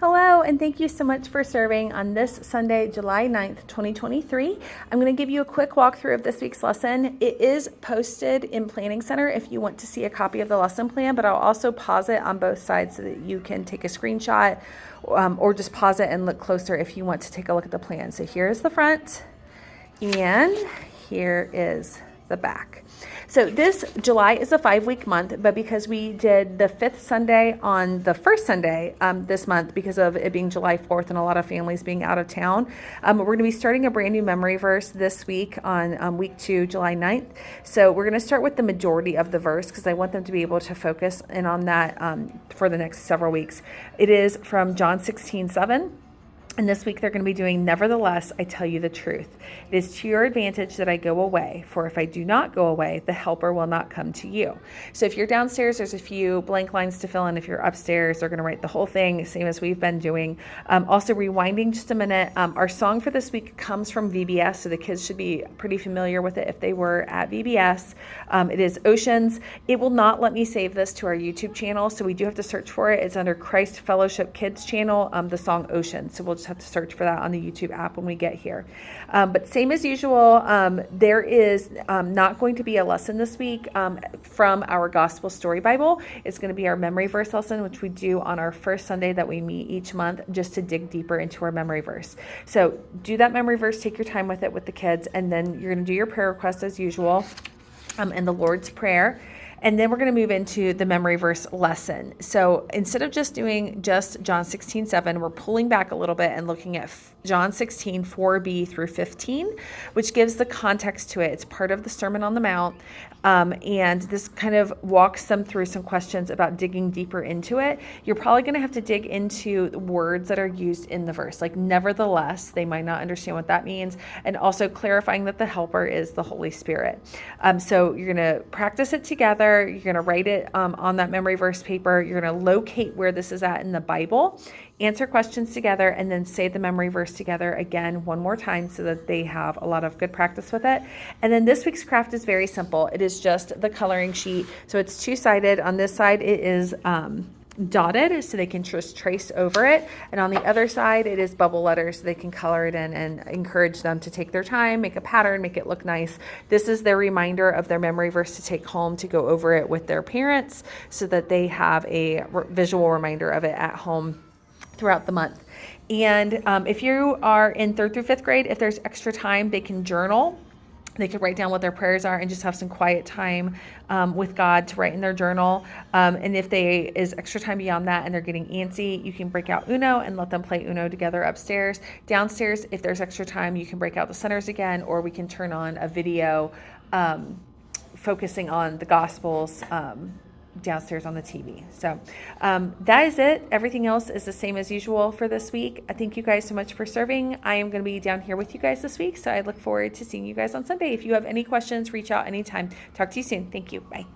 Hello, and thank you so much for serving on this Sunday, July 9th, 2023. I'm going to give you a quick walkthrough of this week's lesson. It is posted in Planning Center if you want to see a copy of the lesson plan, but I'll also pause it on both sides so that you can take a screenshot or just pause it and look closer if you want to take a look at the plan. So here's the front, and here is the back. So this July is a 5-week month, but because we did the 5th Sunday on the first Sunday this month, because of it being July 4th and a lot of families being out of town, we're going to be starting a brand new memory verse this week on week 2, July 9th. So we're going to start with the majority of the verse because I want them to be able to focus in on that for the next several weeks. It is from John 16:7. And this week they're going to be doing, "Nevertheless, I tell you the truth. It is to your advantage that I go away, for if I do not go away, the helper will not come to you." So if you're downstairs, there's a few blank lines to fill in. If you're upstairs, they're going to write the whole thing, same as we've been doing. Also rewinding just a minute, our song for this week comes from VBS, so the kids should be pretty familiar with it if they were at VBS. It is Oceans. It will not let me save this to our YouTube channel, so we do have to search for it. It's under Christ Fellowship Kids channel, the song Oceans. So we'll just have to search for that on the YouTube app when we get here. But same as usual, there is not going to be a lesson this week from our Gospel Story Bible. It's going to be our memory verse lesson, which we do on our first Sunday that we meet each month, just to dig deeper into our memory verse. So do that memory verse, take your time with it with the kids, and then you're going to do your prayer request as usual and the Lord's Prayer. And then we're going to move into the memory verse lesson. So instead of just doing just John 16:7, we're pulling back a little bit and looking at John 16, 4b through 15, which gives the context to it. It's part of the Sermon on the Mount. And this kind of walks them through some questions about digging deeper into it. You're probably going to have to dig into the words that are used in the verse, like nevertheless. They might not understand what that means. And also clarifying that the helper is the Holy Spirit. So you're going to practice it together. You're going to write it on that memory verse paper. You're going to locate where this is at in the Bible, answer questions together, and then say the memory verse together again one more time so that they have a lot of good practice with it. And then this week's craft is very simple. It is just the coloring sheet. So it's two-sided. On this side, it is dotted so they can just trace over it, and on the other side it is bubble letters so they can color it in, and encourage them to take their time, make a pattern, make it look nice. This is their reminder of their memory verse to take home, to go over it with their parents so that they have a visual reminder of it at home throughout the month. And if you are in 3rd through 5th grade, if there's extra time, they can journal. They could write down what their prayers are and just have some quiet time with God to write in their journal. And if there is extra time beyond that and they're getting antsy, you can break out Uno and let them play Uno together upstairs. Downstairs, if there's extra time, you can break out the centers again, or we can turn on a video focusing on the Gospels downstairs on the TV. So that is it. Everything else is the same as usual for this week. I thank you guys so much for serving. I am going to be down here with you guys this week, so I look forward to seeing you guys on Sunday. If you have any questions, reach out anytime. Talk to you soon. Thank you. Bye.